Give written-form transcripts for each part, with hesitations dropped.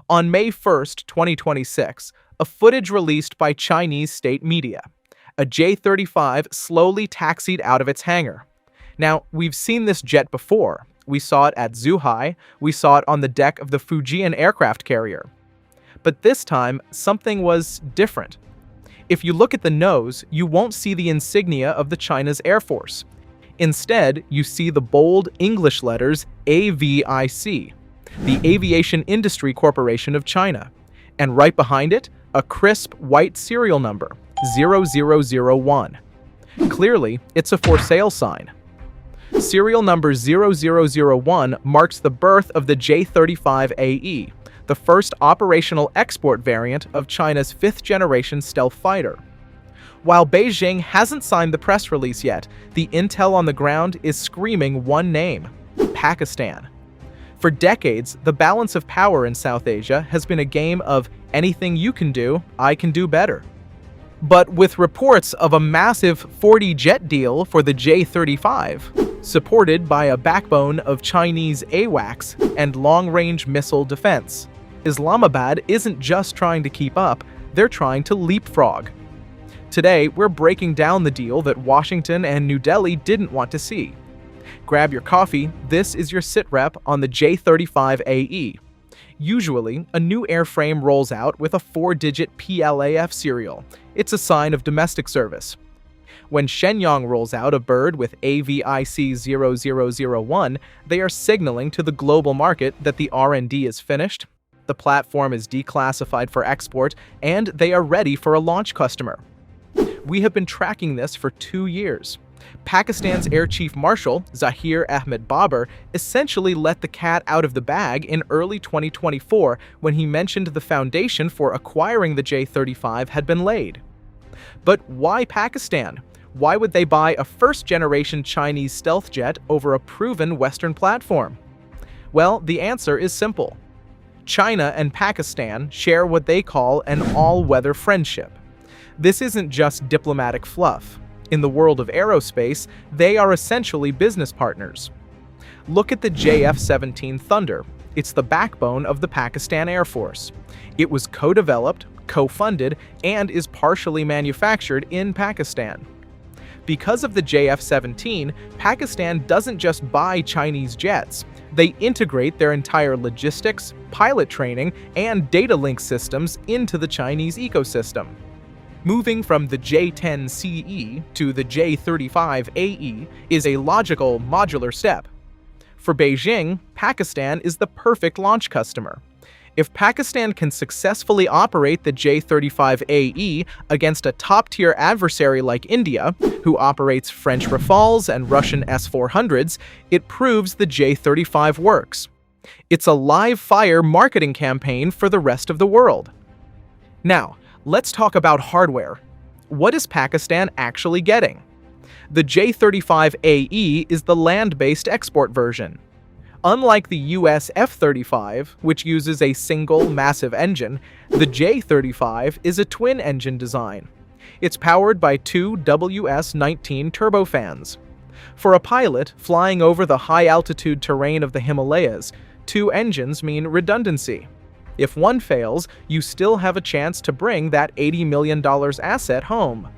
On May 1st, 2026, a footage released by Chinese state media. A J-35 slowly taxied out of its hangar. Now, we've seen this jet before. We saw it at Zhuhai, we saw it on the deck of the Fujian aircraft carrier. But this time, something was different. If you look at the nose, you won't see the insignia of the China's Air Force. Instead, you see the bold English letters AVIC, the Aviation Industry Corporation of China, and right behind it, a crisp white serial number, 0001. Clearly, it's a for sale sign. Serial number 0001 marks the birth of the J-35AE, the first operational export variant of China's fifth-generation stealth fighter. While Beijing hasn't signed the press release yet, the intel on the ground is screaming one name: Pakistan. For decades, the balance of power in South Asia has been a game of anything you can do, I can do better. But with reports of a massive 40-jet deal for the J-35, supported by a backbone of Chinese AWACS and long-range missile defense, Islamabad isn't just trying to keep up, they're trying to leapfrog. Today, we're breaking down the deal that Washington and New Delhi didn't want to see. Grab your coffee, this is your sitrep on the J-35AE. Usually, a new airframe rolls out with a 4-digit PLAF serial. It's a sign of domestic service. When Shenyang rolls out a bird with AVIC 0001, they are signaling to the global market that the R&D is finished, the platform is declassified for export, and they are ready for a launch customer. We have been tracking this for 2 years. Pakistan's Air Chief Marshal, Zahir Ahmed Babar, essentially let the cat out of the bag in early 2024 when he mentioned the foundation for acquiring the J-35 had been laid. But why Pakistan? Why would they buy a first-generation Chinese stealth jet over a proven Western platform? Well, the answer is simple. China and Pakistan share what they call an all-weather friendship. This isn't just diplomatic fluff. In the world of aerospace, they are essentially business partners. Look at the JF-17 Thunder. It's the backbone of the Pakistan Air Force. It was co-developed, co-funded, and is partially manufactured in Pakistan. Because of the JF-17, Pakistan doesn't just buy Chinese jets. They integrate their entire logistics, pilot training, and data link systems into the Chinese ecosystem. Moving from the J-10CE to the J-35AE is a logical, modular step. For Beijing, Pakistan is the perfect launch customer. If Pakistan can successfully operate the J-35AE against a top-tier adversary like India, who operates French Rafales and Russian S-400s, it proves the J-35 works. It's a live-fire marketing campaign for the rest of the world. Now, let's talk about hardware. What is Pakistan actually getting? The J-35AE is the land-based export version. Unlike the US F-35, which uses a single, massive engine, the J-35 is a twin-engine design. It's powered by 2 WS-19 turbofans. For a pilot flying over the high-altitude terrain of the Himalayas, 2 engines mean redundancy. If one fails, you still have a chance to bring that $80 million asset home.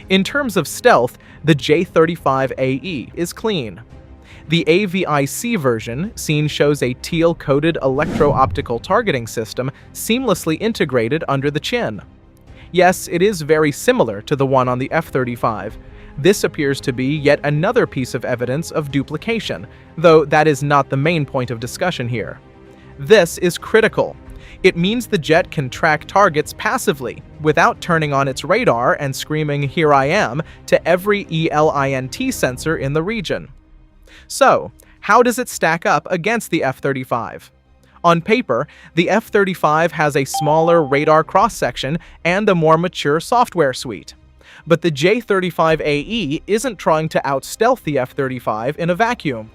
In terms of stealth, the J-35AE is clean. The AVIC version seen shows a teal-coated electro-optical targeting system seamlessly integrated under the chin. Yes, it is very similar to the one on the F-35. This appears to be yet another piece of evidence of duplication, though that is not the main point of discussion here. This is critical. It means the jet can track targets passively, without turning on its radar and screaming "Here I am" to every ELINT sensor in the region. So, how does it stack up against the F-35? On paper, the F-35 has a smaller radar cross-section and a more mature software suite. But the J-35AE isn't trying to out-stealth the F-35 in a vacuum.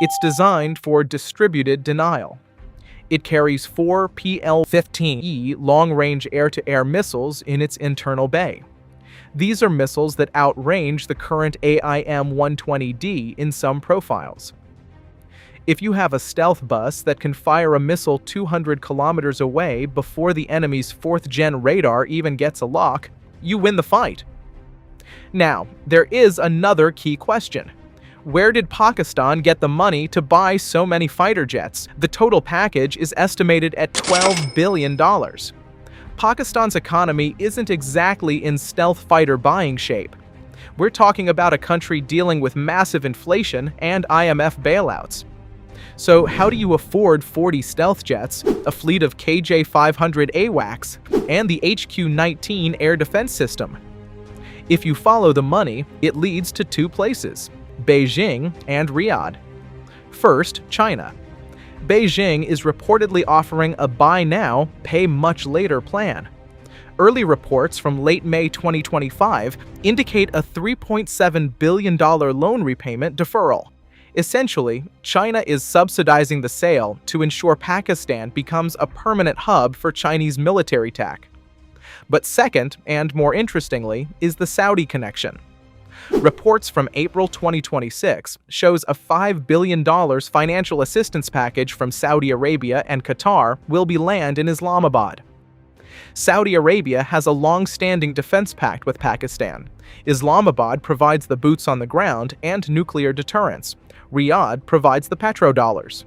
It's designed for distributed denial. It carries 4 PL-15E long-range air-to-air missiles in its internal bay. These are missiles that outrange the current AIM-120D in some profiles. If you have a stealth bus that can fire a missile 200 kilometers away before the enemy's fourth-gen radar even gets a lock, you win the fight. Now, there is another key question. Where did Pakistan get the money to buy so many fighter jets? The total package is estimated at $12 billion. Pakistan's economy isn't exactly in stealth fighter buying shape. We're talking about a country dealing with massive inflation and IMF bailouts. So how do you afford 40 stealth jets, a fleet of KJ-500 AWACS, and the HQ-19 air defense system? If you follow the money, it leads to two places: Beijing and Riyadh. First, China. Beijing is reportedly offering a buy now, pay much later plan. Early reports from late May 2025 indicate a $3.7 billion loan repayment deferral. Essentially, China is subsidizing the sale to ensure Pakistan becomes a permanent hub for Chinese military tech. But second, and more interestingly, is the Saudi connection. Reports from April 2026 shows a $5 billion financial assistance package from Saudi Arabia and Qatar will be land in Islamabad. Saudi Arabia has a long-standing defense pact with Pakistan. Islamabad provides the boots on the ground and nuclear deterrence. Riyadh provides the petrodollars.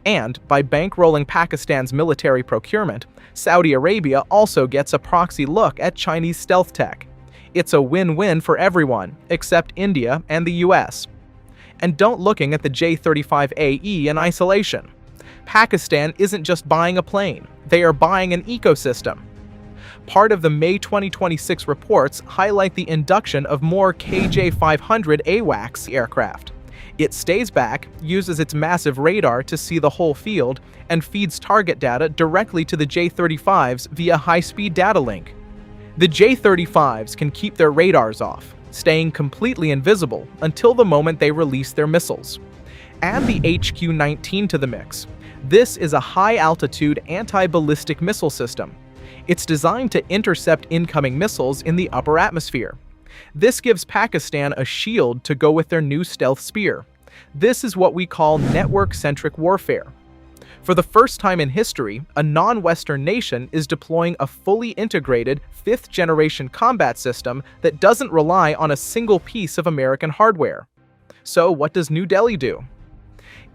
And by bankrolling Pakistan's military procurement, Saudi Arabia also gets a proxy look at Chinese stealth tech. It's a win-win for everyone, except India and the US. And don't looking at the J-35AE in isolation. Pakistan isn't just buying a plane, they are buying an ecosystem. Part of the May 2026 reports highlight the induction of more KJ-500 AWACS aircraft. It stays back, uses its massive radar to see the whole field, and feeds target data directly to the J-35s via high-speed data link. The J-35s can keep their radars off, staying completely invisible until the moment they release their missiles. Add the HQ-19 to the mix. This is a high-altitude anti-ballistic missile system. It's designed to intercept incoming missiles in the upper atmosphere. This gives Pakistan a shield to go with their new stealth spear. This is what we call network-centric warfare. For the first time in history, a non-Western nation is deploying a fully integrated, fifth-generation combat system that doesn't rely on a single piece of American hardware. So what does New Delhi do?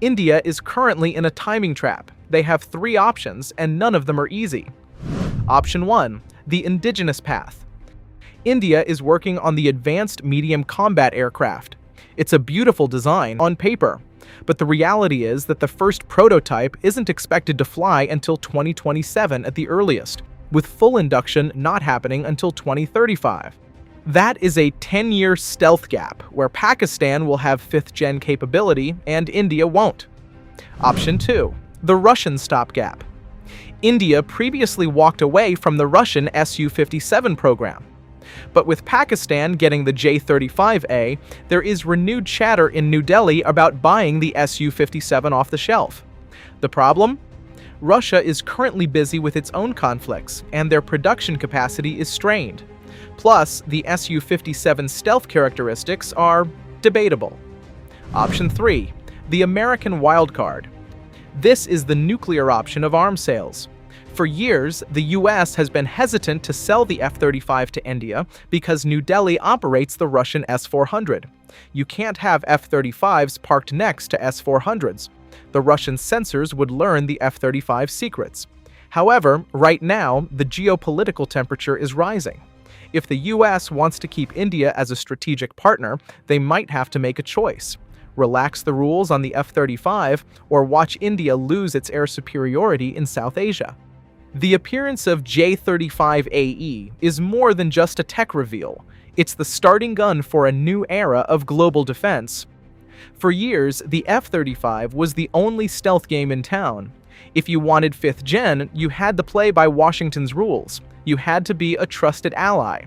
India is currently in a timing trap. They have three options, and none of them are easy. Option 1. The indigenous path. India is working on the Advanced Medium Combat Aircraft. It's a beautiful design on paper, but the reality is that the first prototype isn't expected to fly until 2027 at the earliest, with full induction not happening until 2035. That is a 10-year stealth gap where Pakistan will have 5th-gen capability and India won't. Option 2. The Russian stopgap. India previously walked away from the Russian Su-57 program. But with Pakistan getting the J-35A, there is renewed chatter in New Delhi about buying the Su-57 off the shelf. The problem? Russia is currently busy with its own conflicts, and their production capacity is strained. Plus, the Su-57 stealth characteristics are debatable. Option 3. The American wildcard. This is the nuclear option of arms sales. For years, the US has been hesitant to sell the F-35 to India because New Delhi operates the Russian S-400. You can't have F-35s parked next to S-400s. The Russian censors would learn the F-35 secrets. However, right now, the geopolitical temperature is rising. If the US wants to keep India as a strategic partner, they might have to make a choice: relax the rules on the F-35 or watch India lose its air superiority in South Asia. The appearance of J-35AE is more than just a tech reveal. It's the starting gun for a new era of global defense. For years, the F-35 was the only stealth game in town. If you wanted 5th gen, you had to play by Washington's rules. You had to be a trusted ally.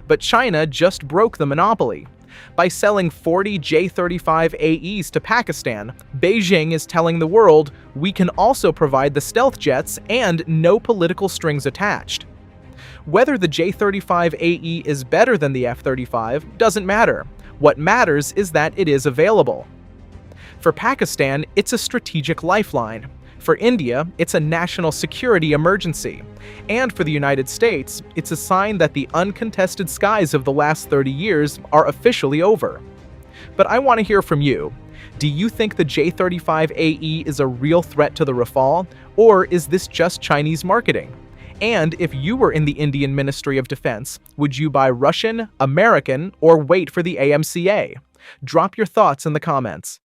But China just broke the monopoly. By selling 40 J-35AEs to Pakistan, Beijing is telling the world, we can also provide the stealth jets and no political strings attached. Whether the J-35AE is better than the F-35 doesn't matter. What matters is that it is available. For Pakistan, it's a strategic lifeline. For India, it's a national security emergency. And for the United States, it's a sign that the uncontested skies of the last 30 years are officially over. But I want to hear from you. Do you think the J-35AE is a real threat to the Rafale, or is this just Chinese marketing? And if you were in the Indian Ministry of Defense, would you buy Russian, American, or wait for the AMCA? Drop your thoughts in the comments.